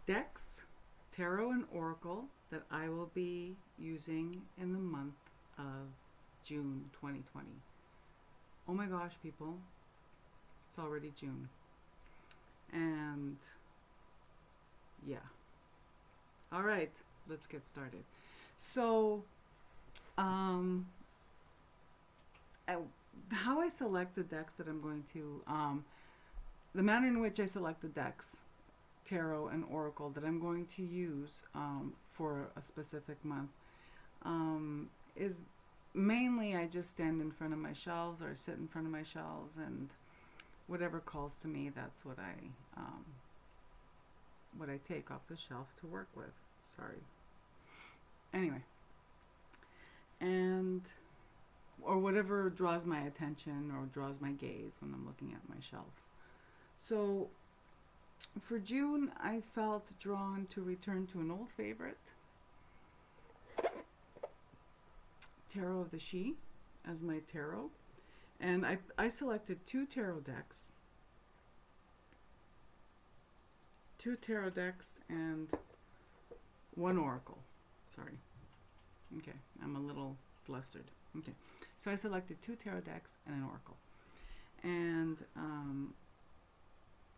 decks, tarot and oracle, that I will be using in the month of June 2020. Oh my gosh, people, it's already June. And yeah. All right, let's get started. So, um, I, how I select the decks that I'm going to, the manner in which I select the decks, tarot and oracle, that I'm going to use for a specific month is mainly I just stand in front of my shelves or sit in front of my shelves, and whatever calls to me, that's what I take off the shelf to work with. Sorry. Anyway, and or whatever draws my attention or draws my gaze when I'm looking at my shelves. So for June, I felt drawn to return to an old favorite, Tarot of the She, as my tarot. And I selected two tarot decks and one oracle. Sorry. Okay, I'm a little flustered. Okay, so I selected two tarot decks and an oracle. And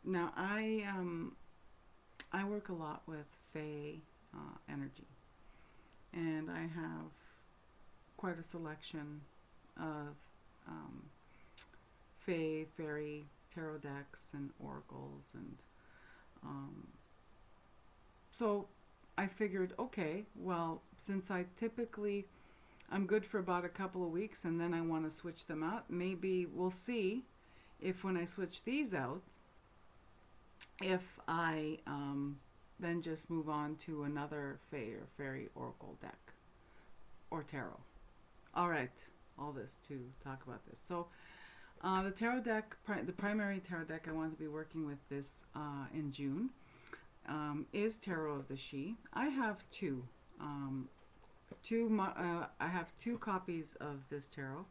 now I work a lot with Fae energy, and I have quite a selection of Fae, fairy tarot decks and oracles, and so I figured, okay, well, since I'm good for about a couple of weeks and then I want to switch them out, maybe we'll see if when I switch these out, if I then just move on to another Fae or fairy oracle deck or tarot. All right, all this to talk about this. So the tarot deck, the primary tarot deck I want to be working with this in June is Tarot of the She. I have two. I have two copies of this tarot.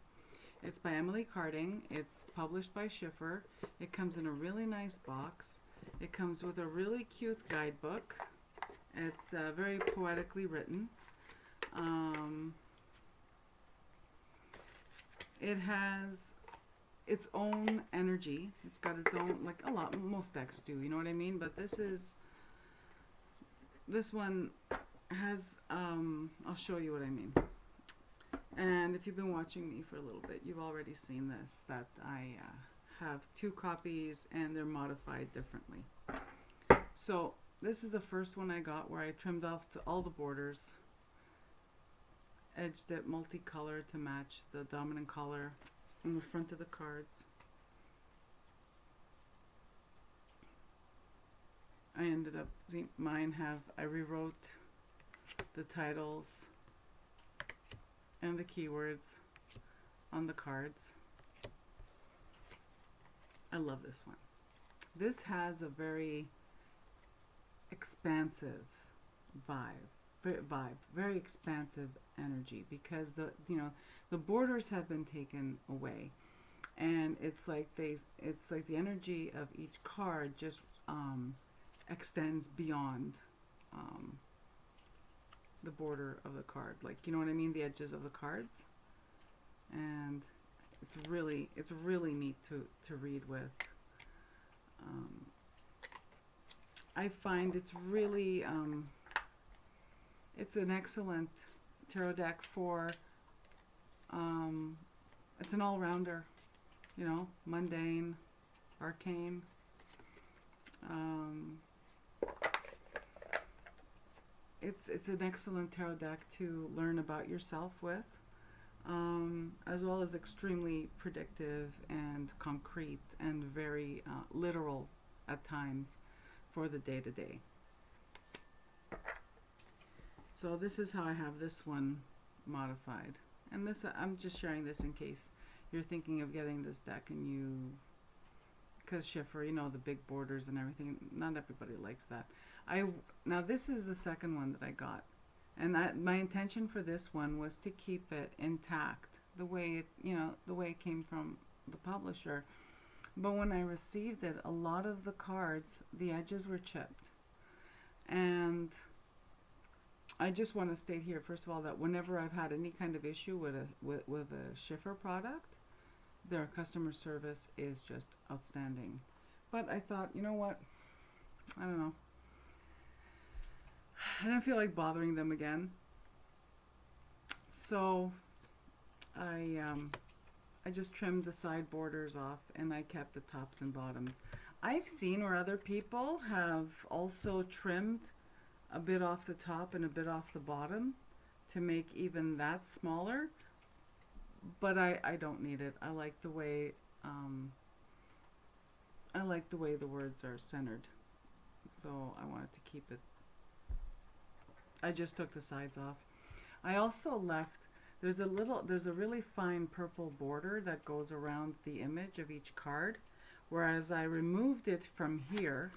It's by Emily Carding. It's published by Schiffer. It comes in a really nice box. It comes with a really cute guidebook. It's very poetically written. It has its own energy. It's got its own, like most decks do, you know what I mean? But this one has, I'll show you what I mean. And if you've been watching me for a little bit, you've already seen this, that I have two copies and they're modified differently. So this is the first one I got, where I trimmed off all the borders, edged it multicolored to match the dominant color on the front of the cards. I ended up, I rewrote the titles and the keywords on the cards. I love this one. This has a very expansive very expansive energy, because the borders have been taken away, and it's like the energy of each card just extends beyond the border of the card, like, you know what I mean, the edges of the cards. And it's really neat to read with. I find it's really it's an excellent tarot deck for it's an all-rounder, mundane, arcane. It's an excellent tarot deck to learn about yourself with, as well as extremely predictive and concrete and very literal at times for the day-to-day. So this is how I have this one modified. And this, I'm just sharing this in case you're thinking of getting this deck, and because Schiffer, the big borders and everything, not everybody likes that. Now this is the second one that I got, and my intention for this one was to keep it intact, the way it came from the publisher. But when I received it, a lot of the cards, the edges were chipped, And I just want to state here, first of all, that whenever I've had any kind of issue with a Schiffer product, their customer service is just outstanding. But I thought, you know what? I don't know. I didn't feel like bothering them again. So I just trimmed the side borders off and I kept the tops and bottoms. I've seen where other people have also trimmed a bit off the top and a bit off the bottom to make even that smaller, but I don't need it. I like the way the words are centered, so I wanted to keep it. I just took the sides off. I also left, there's a really fine purple border that goes around the image of each card, whereas I removed it from here,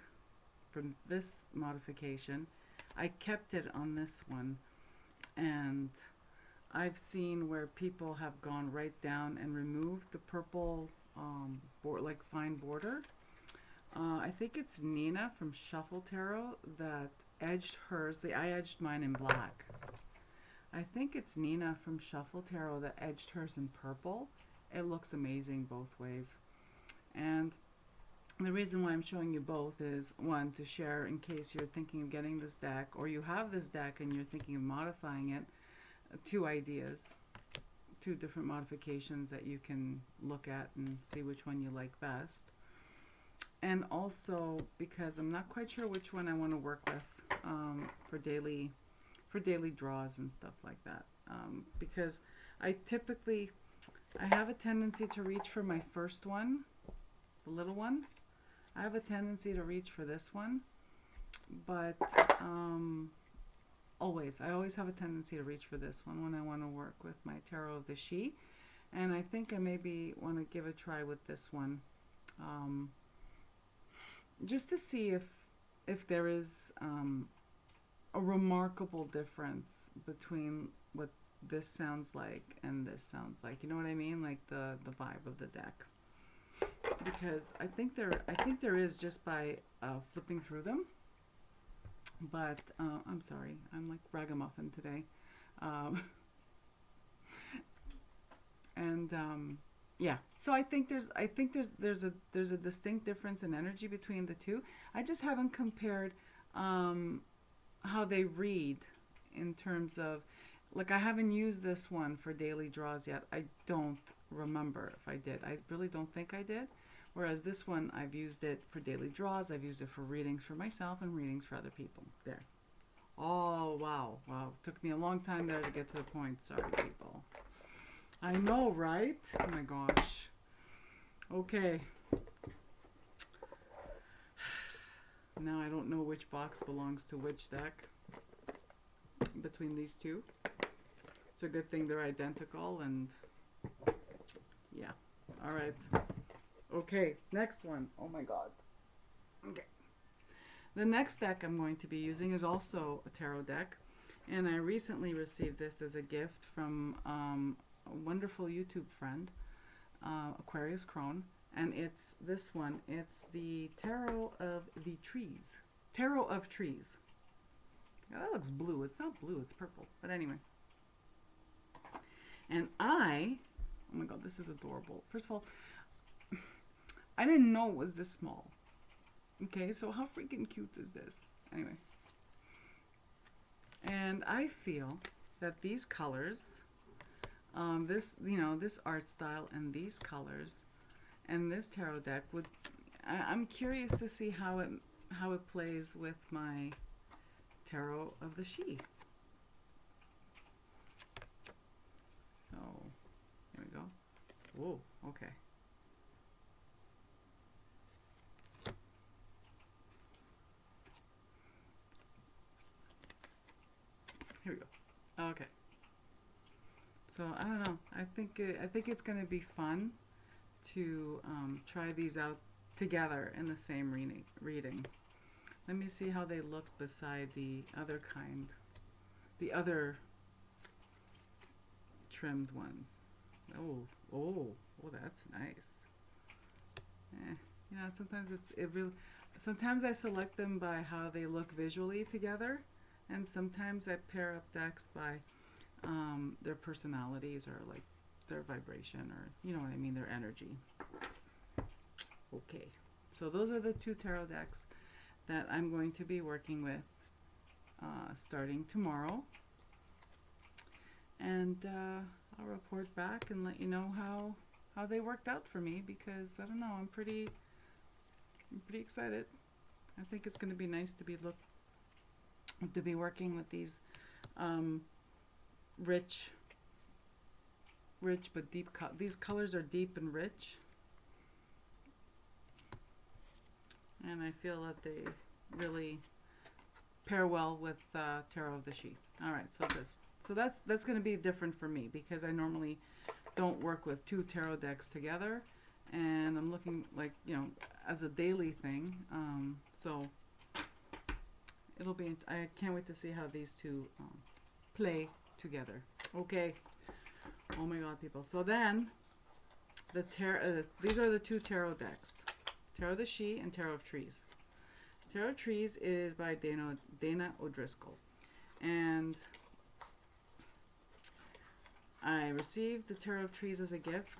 from this modification. I kept it on this one, and I've seen where people have gone right down and removed the purple like fine border. I think it's Nina from Shuffle Tarot that edged hers. See, I edged mine in black. I think it's Nina from Shuffle Tarot that edged hers in purple. It looks amazing both ways. And the reason why I'm showing you both is, one, to share in case you're thinking of getting this deck, or you have this deck and you're thinking of modifying it. Two ideas, two different modifications that you can look at and see which one you like best. And also because I'm not quite sure which one I want to work with for daily draws and stuff like that. Because I have a tendency to reach for my first one, the little one. I have a tendency to reach for this one, but I always have a tendency to reach for this one when I want to work with my Tarot of the She. And I think I maybe want to give a try with this one, just to see if there is a remarkable difference between what this sounds like and this sounds like. You know what I mean? Like the vibe of the deck. Because I think there is, just by flipping through them. But I'm sorry, I'm like ragamuffin today. Yeah, so I think there's a distinct difference in energy between the two. I just haven't compared how they read in terms of, like, I haven't used this one for daily draws yet. I don't remember if I did. I really don't think I did. Whereas this one, I've used it for daily draws. I've used it for readings for myself and readings for other people. There. Oh, wow. Took me a long time there to get to the point. Sorry, people. I know, right? Oh my gosh. Okay. Now I don't know which box belongs to which deck between these two. It's a good thing they're identical, and yeah. All right. Okay, next one. Oh my god. Okay. The next deck I'm going to be using is also a tarot deck, and I recently received this as a gift from a wonderful YouTube friend, Aquarius Crone, and it's this one. It's the Tarot of the Trees. Tarot of Trees. Now, that looks blue. It's not blue, it's purple. But anyway. And oh my god, this is adorable. First of all, I didn't know it was this small. Okay, so how freaking cute is this? Anyway. And I feel that these colors, this art style and these colors and this tarot deck I'm curious to see how it plays with my Tarot of the She. So, here we go. Whoa, okay. Here we go. Okay. So I don't know. I think it's going to be fun to try these out together in the same reading. Let me see how they look beside the other kind, the other trimmed ones. Oh, that's nice. Sometimes sometimes I select them by how they look visually together, and sometimes I pair up decks by their personalities or like their vibration, or you know what I mean, their energy. Okay, so those are the 2 tarot decks that I'm going to be working with starting tomorrow, and I'll report back and let you know how they worked out for me, because I don't know, I'm pretty excited. I think it's going to be nice to be working with these rich but deep these colors are deep and rich, and I feel that they really pair well with Tarot of the She. All right, so that's going to be different for me, because I normally don't work with 2 tarot decks together, and I'm looking like, you know, as a daily thing. So it'll be, I can't wait to see how these 2 play together. Okay. Oh my God, people. So then these are the 2 tarot decks, Tarot of the She and Tarot of Trees. Tarot of Trees is by Dana O'Driscoll, and I received the Tarot of Trees as a gift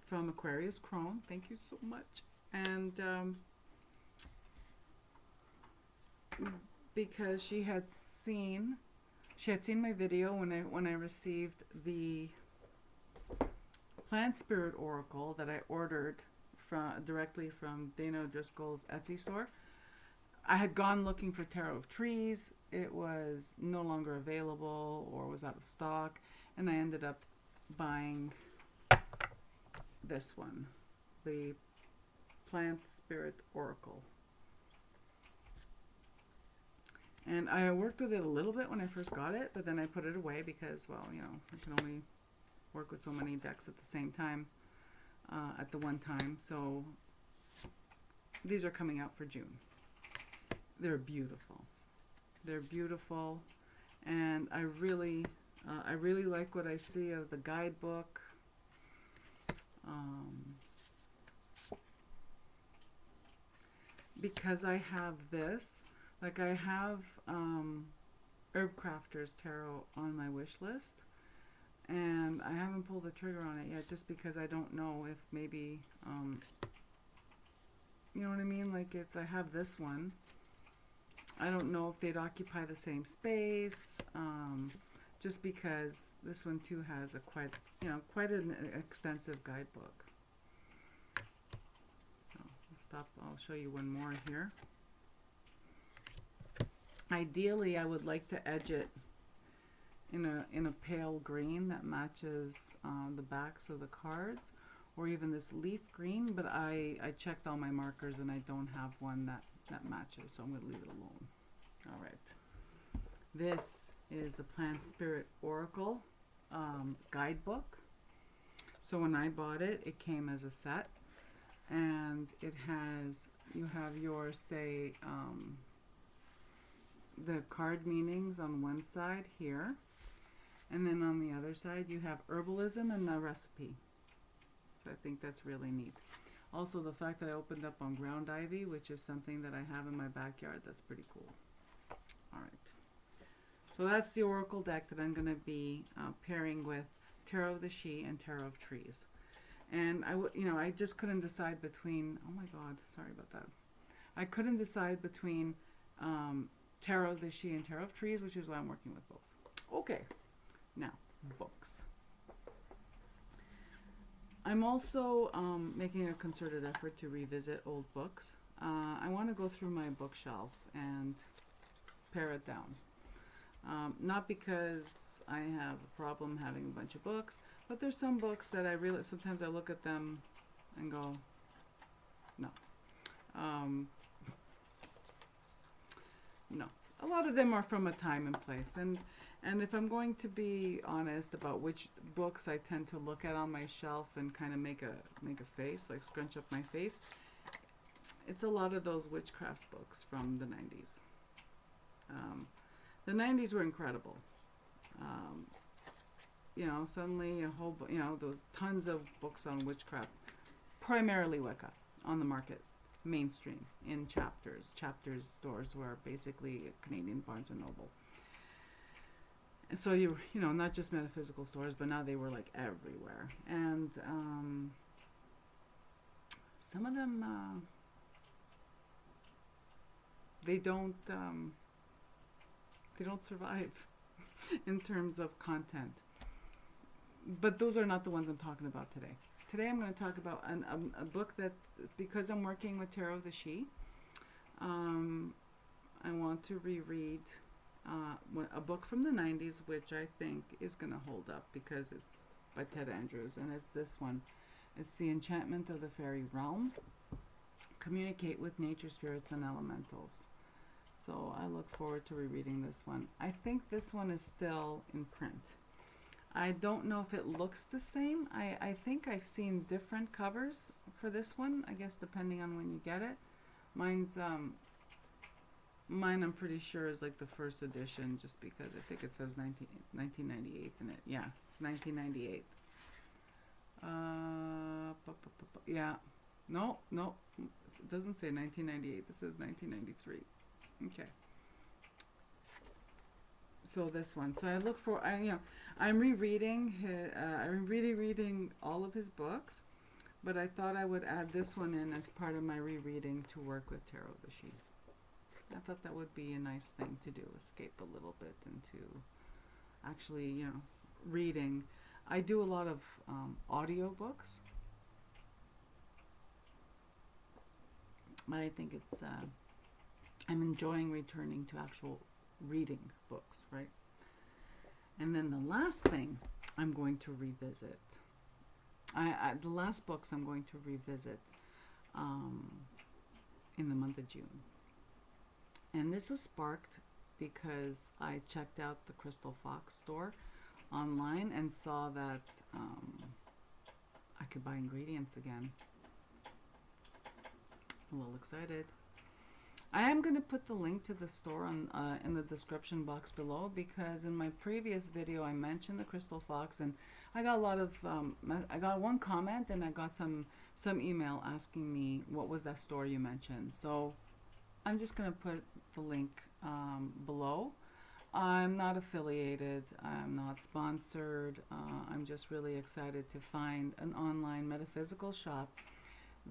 from Aquarius Crone. Thank you so much. And because she had seen my video when I received the Plant Spirit Oracle that I ordered directly from Dana O'Driscoll's Etsy store. I had gone looking for Tarot of Trees. It was no longer available or was out of stock, and I ended up buying this one, the Plant Spirit Oracle. And I worked with it a little bit when I first got it, but then I put it away because, well, you know, I can only work with so many decks at the same time, at the one time. So these are coming out for June. They're beautiful. They're beautiful, and I really like what I see of the guidebook. Because I have this, like I have Herb Crafter's Tarot on my wish list, and I haven't pulled the trigger on it yet, just because I don't know if maybe, you know what I mean, like I have this one. I don't know if they'd occupy the same space, just because this one too has a quite an extensive guidebook. So I'll show you one more here. Ideally, I would like to edge it in a pale green that matches the backs of the cards, or even this leaf green, but I checked all my markers and I don't have one that matches, so I'm going to leave it alone. All right. This is the Plant Spirit Oracle guidebook. So when I bought it, it came as a set, and you have your, say, the card meanings on one side here, and then on the other side you have herbalism and a recipe. So I think that's really neat. Also, the fact that I opened up on ground ivy, which is something that I have in my backyard, that's pretty cool. All right. So that's the Oracle deck that I'm going to be pairing with Tarot of the She and Tarot of Trees. And I just couldn't decide between, oh my God, sorry about that. I couldn't decide between Tarot of the She and Tarot of Trees, which is why I'm working with both. Okay, now, books. I'm also making a concerted effort to revisit old books. I want to go through my bookshelf and pare it down. Not because I have a problem having a bunch of books, but there's some books that sometimes I look at them and go, no. No. A lot of them are from a time and place. And if I'm going to be honest about which books I tend to look at on my shelf and kind of make a face, like scrunch up my face, it's a lot of those witchcraft books from the 90s. The 90s were incredible. Suddenly a whole, there was tons of books on witchcraft, primarily Wicca, on the market. mainstream in Chapters. Chapters stores were basically Canadian Barnes and Noble. And so you know, not just metaphysical stores, but now they were like everywhere. And some of them, they don't survive in terms of content. But those are not the ones I'm talking about today. Today I'm going to talk about a book that, because I'm working with Tarot of the She, I want to reread a book from the 90s, which I think is going to hold up because it's by Ted Andrews, and it's this one. It's The Enchantment of the Fairy Realm. Communicate with nature, spirits, and elementals. So I look forward to rereading this one. I think this one is still in print. I don't know if it looks the same. I think I've seen different covers for this one, I guess depending on when you get it. Mine I'm pretty sure is like the first edition, just because I think it says 1998 in it. Yeah, it's 1998. Yeah, no, it doesn't say 1998. This says 1993. Okay. So this one. So I look for, I'm rereading I'm rereading all of his books, but I thought I would add this one in as part of my rereading to work with Tarot of the She. I thought that would be a nice thing to do, escape a little bit into actually, reading. I do a lot of audio books, but I think it's, I'm enjoying returning to actual reading books, right? And then the last thing I'm going to revisit, the last books I'm going to revisit in the month of June. And this was sparked because I checked out the Crystal Fox store online and saw that I could buy ingredients again. I'm a little excited. I am going to put the link to the store on in the description box below, because in my previous video I mentioned the Crystal Fox, and I got a lot of I got one comment and I got some email asking me what was that store you mentioned. So I'm just going to put the link below. I'm not affiliated, I'm not sponsored, I'm just really excited to find an online metaphysical shop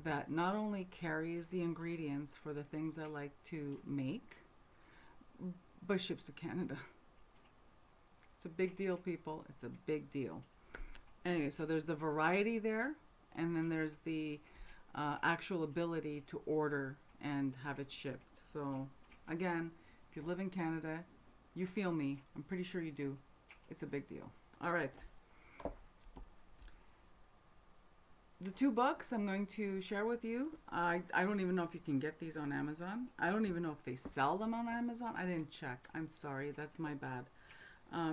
that not only carries the ingredients for the things I like to make, but ships to Canada. It's a big deal, people. It's a big deal. Anyway, so there's the variety there, and then there's the actual ability to order and have it shipped. So again, if you live in Canada, you feel me. I'm pretty sure you do. It's a big deal. All right. The two books I'm going to share with you, I don't even know if you can get these on Amazon. I don't even know if they sell them on Amazon. I didn't check. I'm sorry. That's my bad.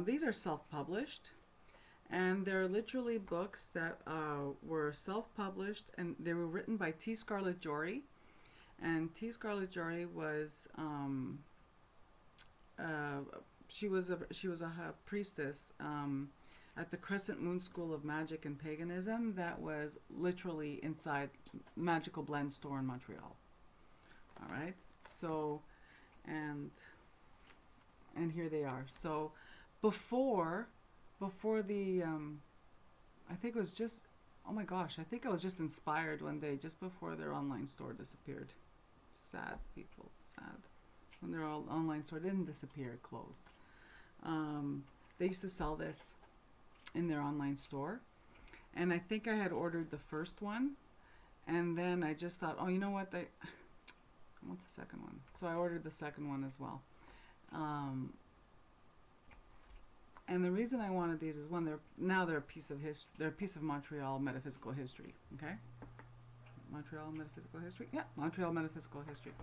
These are self-published, and they're literally books that were self-published, and they were written by T. Scarlett Jory. And T. Scarlett Jory was she was a priestess at the Crescent Moon School of Magic and Paganism that was literally inside Magical Blend store in Montreal. All right, so and here they are. So before the I think it was just, oh my gosh, I think I was just inspired one day just before their online store disappeared. Sad, people, sad. When their online store didn't disappear, it closed. They used to sell this in their online store, and I think I had ordered the first one, and then I just thought, oh, you know what, I want the second one, so I ordered the second one as well. And the reason I wanted these is, one, they're a piece of history. They're a piece of Montreal metaphysical history. Okay, Montreal metaphysical history. Yeah, Montreal metaphysical history.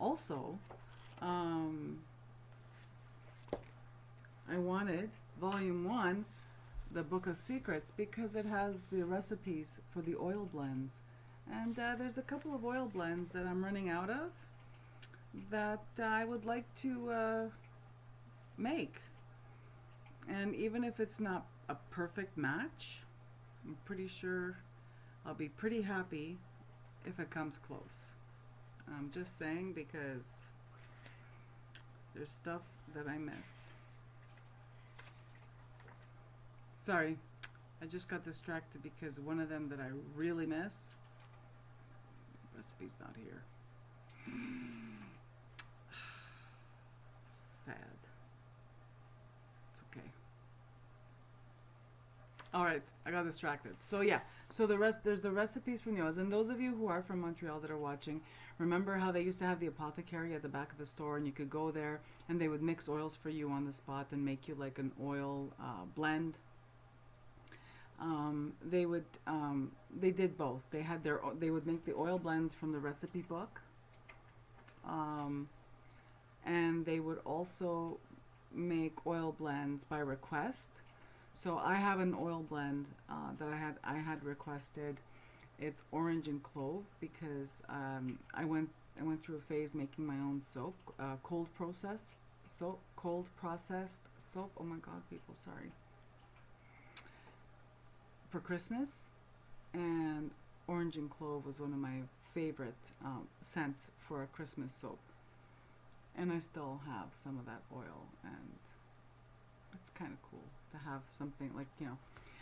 Also, I wanted Volume 1, the Book of Secrets, because it has the recipes for the oil blends. And there's a couple of oil blends that I'm running out of that I would like to make. And even if it's not a perfect match, I'm pretty sure I'll be pretty happy if it comes close. I'm just saying because there's stuff that I miss. Sorry, I just got distracted because one of them that I really miss, recipe's not here. Sad. It's okay. All right, I got distracted. So yeah, so there's the recipes from the oils, and those of you who are from Montreal that are watching, remember how they used to have the apothecary at the back of the store, and you could go there, and they would mix oils for you on the spot and make you like an oil blend. They did both. They would make the oil blends from the recipe book, and they would also make oil blends by request. So I have an oil blend that I had requested. It's orange and clove because I went through a phase making my own soap, cold processed soap. Oh my God, people, sorry. For Christmas, and orange and clove was one of my favorite scents for a Christmas soap, and I still have some of that oil, and it's kind of cool to have something like, you know,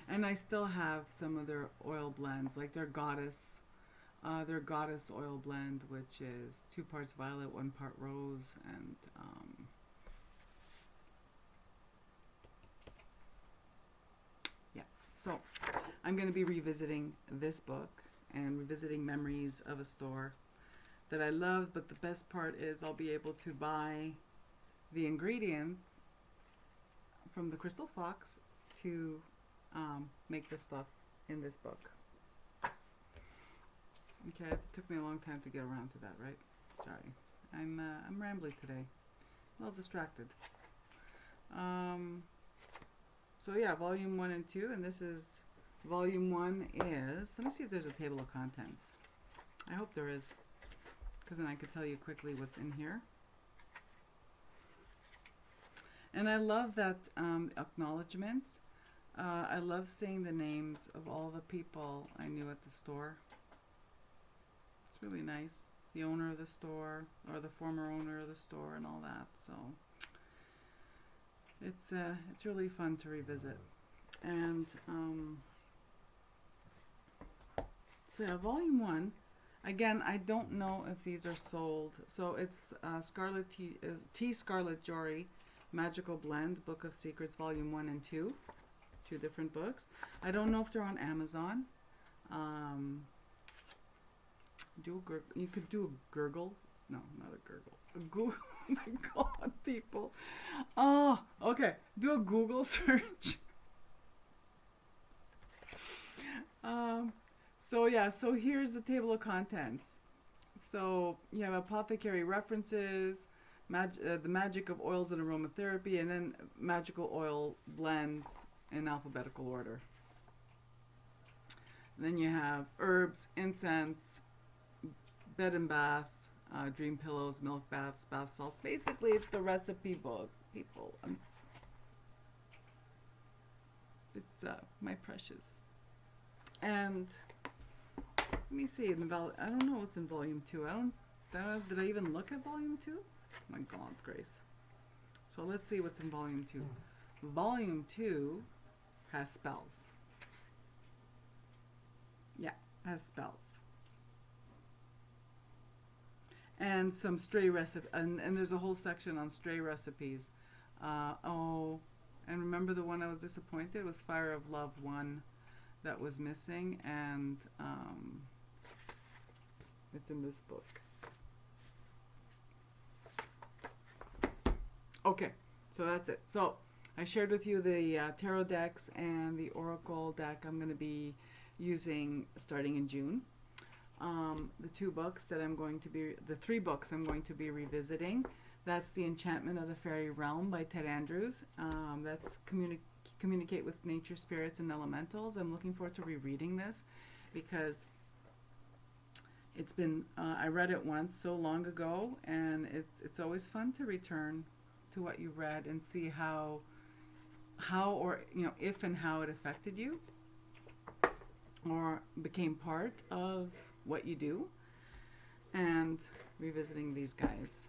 and I still have some of their oil blends, like their goddess oil blend, which is 2 parts violet, 1 part rose, and yeah. So I'm going to be revisiting this book and revisiting memories of a store that I loved, but the best part is I'll be able to buy the ingredients from the Crystal Fox to make the stuff in this book. Okay, it took me a long time to get around to that, right? Sorry, I'm rambling today, a little distracted. So yeah, volume 1 and 2, and this is volume 1 is, let me see if there's a table of contents. I hope there is, because then I could tell you quickly what's in here. And I love that acknowledgements. I love seeing the names of all the people I knew at the store. It's really nice. The owner of the store, or the former owner of the store, and all that. So it's really fun to revisit. And so yeah, volume 1. Again, I don't know if these are sold. So it's T. Scarlet Jory, Magical Blend, Book of Secrets, volume 1 and 2. 2 different books. I don't know if they're on Amazon. You could do a gurgle. No, not a gurgle. A Google. Oh my God, people. Oh, okay. Do a Google search. So yeah, so here's the table of contents. So you have apothecary references, the magic of oils and aromatherapy, and then magical oil blends in alphabetical order. Then you have herbs, incense, bed and bath, dream pillows, milk baths, bath salts. Basically, it's the recipe book, people. It's my precious. And let me see. I don't know what's in volume 2. Did I even look at volume 2? My God, Grace. So let's see what's in volume 2. Volume 2 has spells. Yeah, has spells. And some stray recipes, and there's a whole section on stray recipes. And remember the one I was disappointed was Fire of Love 1 that was missing, and it's in this book. Okay, so that's it. So I shared with you the tarot decks and the oracle deck I'm going to be using starting in June. The 3 books I'm going to be revisiting. That's The Enchantment of the Fairy Realm by Ted Andrews. That's Communicate with Nature, Spirits, and Elementals. I'm looking forward to rereading this because it's been, I read it once so long ago, and it's always fun to return to what you read and see how or, you know, if and how it affected you or became part of what you do. And revisiting these guys.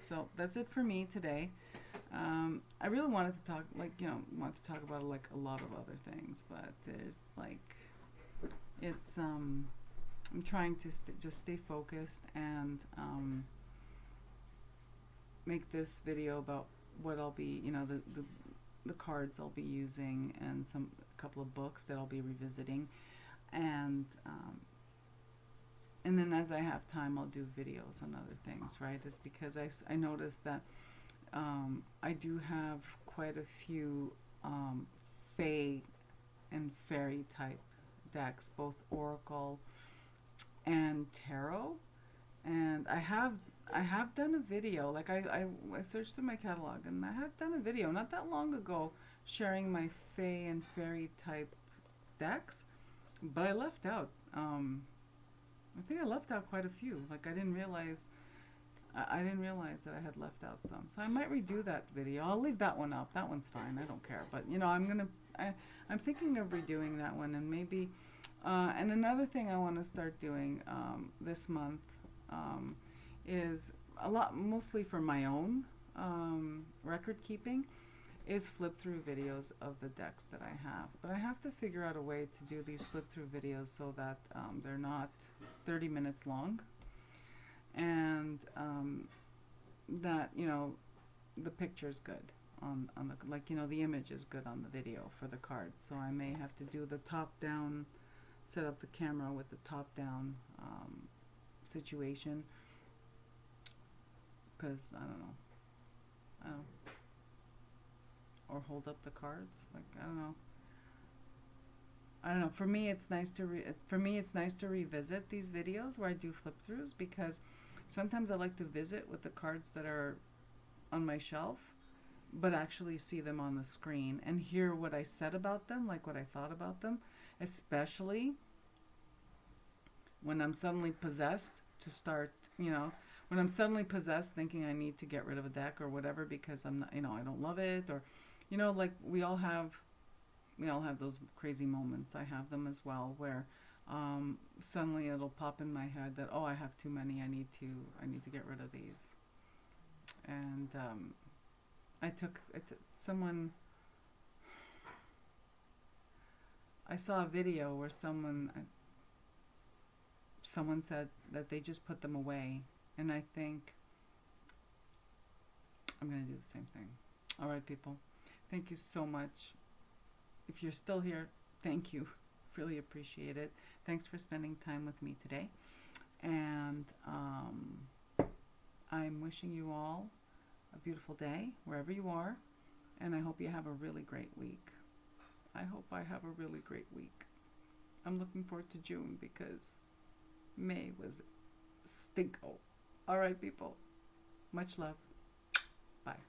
So that's it for me today. I really wanted to talk, want to talk about like a lot of other things, but there's like, it's, I'm trying to just stay focused and make this video about what I'll be, the cards I'll be using, and a couple of books that I'll be revisiting, and then as I have time, I'll do videos on other things, right? It's because I noticed that I do have quite a few fae and fairy type decks, both oracle and tarot, and I have done a video, like I searched through my catalog, and I have done a video not that long ago sharing my fae and fairy type decks, but I left out, I think I left out quite a few. Like I didn't realize that I had left out some. So I might redo that video. I'll leave that one up. That one's fine. I don't care. But I'm thinking of redoing that one, and maybe. And another thing I want to start doing this month is mostly for my own record keeping, is flip through videos of the decks that I have. But I have to figure out a way to do these flip through videos so that they're not 30 minutes long, and that the picture's good on the the image is good on the video for the cards. So I may have to do the top down, set up the camera with the top down situation, because I don't know, or hold up the cards, like I don't know. For me, it's nice to revisit these videos where I do flip throughs, because sometimes I like to visit with the cards that are on my shelf, but actually see them on the screen and hear what I said about them, like what I thought about them, especially when I'm suddenly possessed to start, when I'm suddenly possessed thinking I need to get rid of a deck or whatever because I'm not, I don't love it, or, like we all have those crazy moments. I have them as well, where suddenly it'll pop in my head that, oh, I have too many. I need to get rid of these. And I saw a video where someone said that they just put them away, and I think I'm gonna do the same thing. All right, people, thank you so much. If you're still here, thank you. Really appreciate it. Thanks for spending time with me today. And I'm wishing you all a beautiful day, wherever you are. And I hope you have a really great week. I hope I have a really great week. I'm looking forward to June, because May was stinko. All right, people. Much love. Bye.